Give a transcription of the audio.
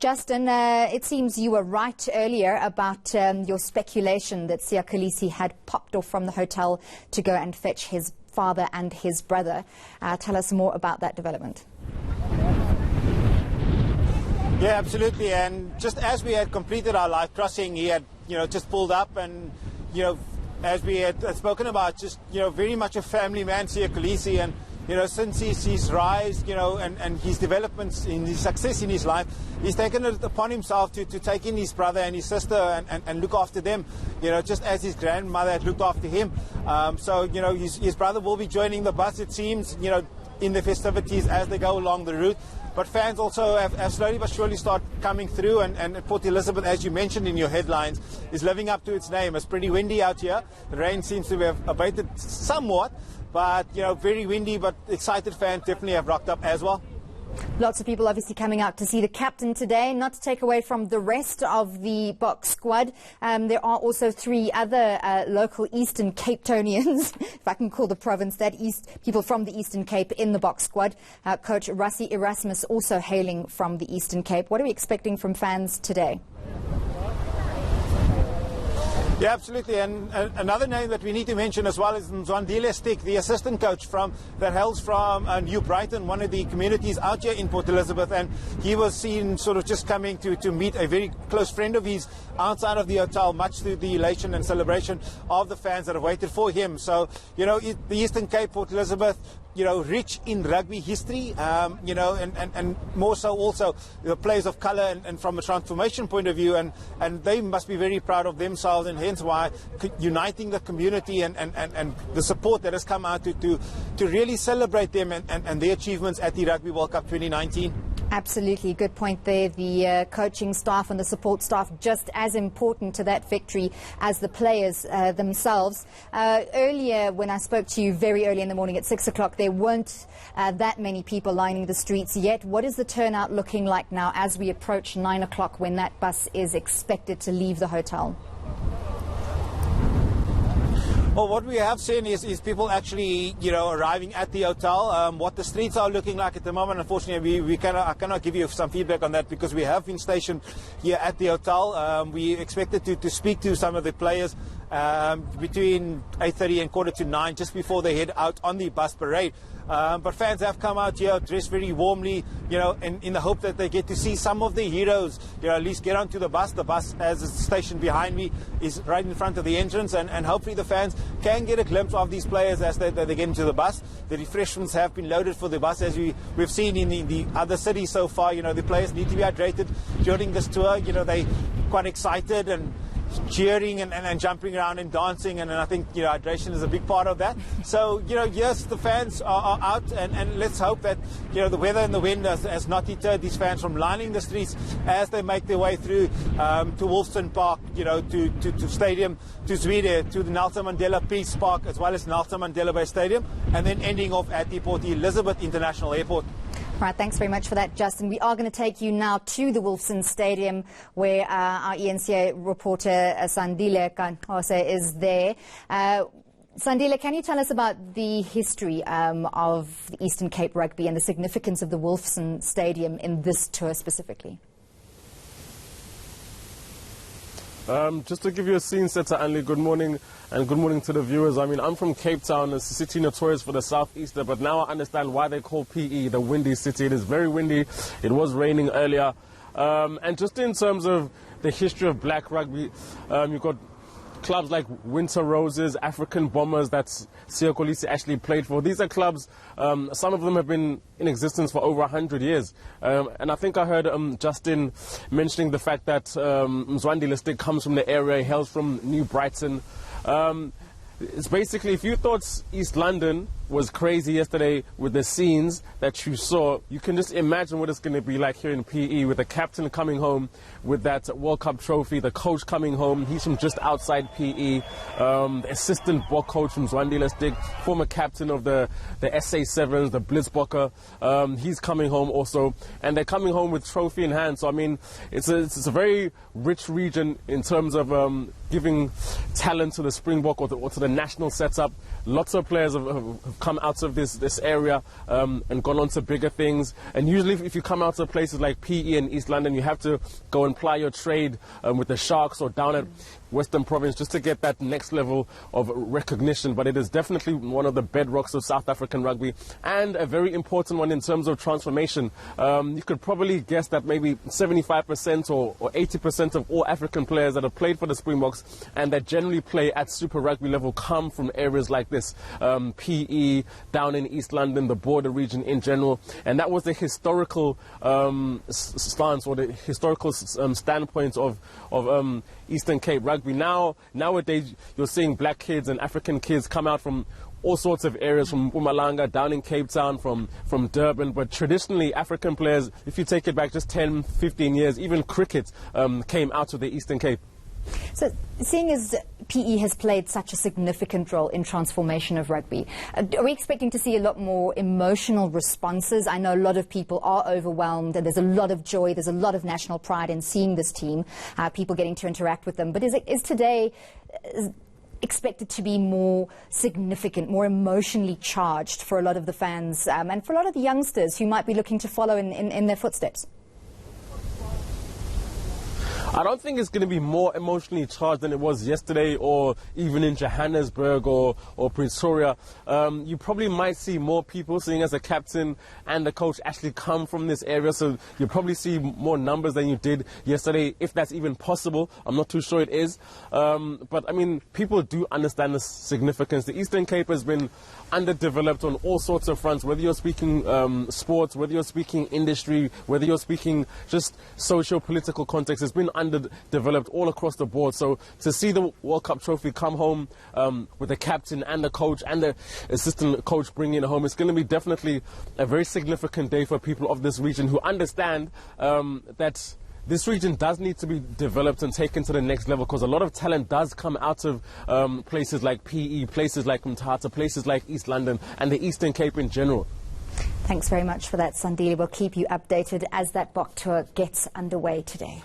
Justin, it seems you were right earlier about your speculation that Siya Kolisi had popped off from the hotel to go and fetch his father and his brother. Tell us more about that development. Yeah, absolutely. And just as we had completed our live crossing, he had, just pulled up and, as we had spoken about, just, very much a family man, Siya Kolisi. And, since his rise, and his developments, in his success in his life, he's taken it upon himself to take in his brother and his sister and look after them, just as his grandmother had looked after him. So, his brother will be joining the bus, it seems, in the festivities as they go along the route. But fans also have slowly but surely start coming through, and Port Elizabeth, as you mentioned in your headlines, is living up to its name. It's pretty windy out here. The rain seems to have abated somewhat, but very windy, but excited fans definitely have rocked up as well. Lots of people obviously coming out to see the captain today, not to take away from the rest of the box squad. There are also three other local Eastern Cape Tonians, if I can call the province that, people from the Eastern Cape in the box squad. Coach Rassie Erasmus also hailing from the Eastern Cape. What are we expecting from fans today? Yeah, absolutely. And another name that we need to mention as well is Mzwandile Stick, the assistant coach that hails from New Brighton, one of the communities out here in Port Elizabeth. And he was seen sort of just coming to meet a very close friend of his outside of the hotel, much to the elation and celebration of the fans that have waited for him. So, the Eastern Cape, Port Elizabeth, rich in rugby history, and more so also the players of colour and from a transformation point of view, and they must be very proud of themselves, and hence why uniting the community and the support that has come out to really celebrate them and their achievements at the Rugby World Cup 2019. Absolutely, good point there. The coaching staff and the support staff just as important to that victory as the players themselves. Earlier, when I spoke to you very early in the morning at 6 o'clock, there weren't that many people lining the streets yet. What is the turnout looking like now as we approach 9 o'clock when that bus is expected to leave the hotel? Well, what we have seen is people actually, arriving at the hotel. What the streets are looking like at the moment, unfortunately, I cannot give you some feedback on that because we have been stationed here at the hotel. We expected to speak to some of the players between 8:30 and 8:45, just before they head out on the bus parade. But fans have come out here dressed very warmly, in the hope that they get to see some of the heroes, at least get onto the bus. The bus, as it's stationed behind me, is right in front of the entrance, and hopefully the fans can get a glimpse of these players as they get into the bus. The refreshments have been loaded for the bus, as we've seen in the other cities so far. The players need to be hydrated during this tour. They're quite excited and cheering and jumping around and dancing, and I think hydration is a big part of that. So yes, the fans are out, and let's hope that the weather and the wind has not deterred these fans from lining the streets as they make their way through to Wolfson Park, to Stadium, to Zwede, to the Nelson Mandela Peace Park, as well as Nelson Mandela Bay Stadium, and then ending off at the Port Elizabeth International Airport. Right, thanks very much for that, Justin. We are going to take you now to the Wolfson Stadium, where our ENCA reporter Sandile Kanhose is there. Sandile, can you tell us about the history of the Eastern Cape Rugby and the significance of the Wolfson Stadium in this tour specifically? Just to give you a scene setter, Andy, good morning, and good morning to the viewers. I mean, I'm from Cape Town, a city notorious for the southeaster, but now I understand why they call PE the windy city. It is very windy. It was raining earlier. And just in terms of the history of black rugby, you've got clubs like Winter Roses, African Bombers that Siya Kolisi actually played for. These are clubs, some of them have been in existence for over 100 years. And I think I heard Justin mentioning the fact that Mzwandile Stick comes from the area, he hails from New Brighton. It's basically, if you thought East London was crazy yesterday with the scenes that you saw, you can just imagine what it's going to be like here in PE, with the captain coming home with that World Cup trophy, the coach coming home, he's from just outside PE, the assistant ball coach from Mzwandile Stick, former captain of the SA7s, the Blitzbokker, he's coming home also, and they're coming home with trophy in hand. So I mean, it's a very rich region in terms of giving talent to the Springbok or to the national setup. Lots of players have come out of this area and gone on to bigger things. And usually if you come out of places like PE and East London, you have to go and ply your trade with the Sharks or down at Western Province just to get that next level of recognition. But it is definitely one of the bedrocks of South African rugby, and a very important one in terms of transformation. You could probably guess that maybe 75% or 80% of all African players that have played for the Springboks and that generally play at Super Rugby level come from areas like this, PE, down in East London, the border region in general. And that was the historical stance, or the historical standpoint of Eastern Cape rugby. Nowadays, you're seeing black kids and African kids come out from all sorts of areas, from Mpumalanga, down in Cape Town, from Durban. But traditionally, African players, if you take it back just 10, 15 years, even cricket came out of the Eastern Cape. So, seeing as PE has played such a significant role in transformation of rugby, are we expecting to see a lot more emotional responses? I know a lot of people are overwhelmed, and there's a lot of joy, there's a lot of national pride in seeing this team, people getting to interact with them. But is today expected to be more significant, more emotionally charged for a lot of the fans and for a lot of the youngsters who might be looking to follow in their footsteps? I don't think it's going to be more emotionally charged than it was yesterday, or even in Johannesburg or Pretoria. You probably might see more people, seeing as the captain and the coach actually come from this area, so you'll probably see more numbers than you did yesterday, if that's even possible. I'm not too sure it is. But, I mean, people do understand the significance. The Eastern Cape has been underdeveloped on all sorts of fronts, whether you're speaking sports, whether you're speaking industry, whether you're speaking just socio-political context. It's been underdeveloped all across the board. So to see the World Cup trophy come home with the captain and the coach and the assistant coach bringing it home, it's going to be definitely a very significant day for people of this region who understand that this region does need to be developed and taken to the next level, because a lot of talent does come out of places like PE, places like Mthatha, places like East London and the Eastern Cape in general. Thanks very much for that, Sandile. We'll keep you updated as that BOK tour gets underway today.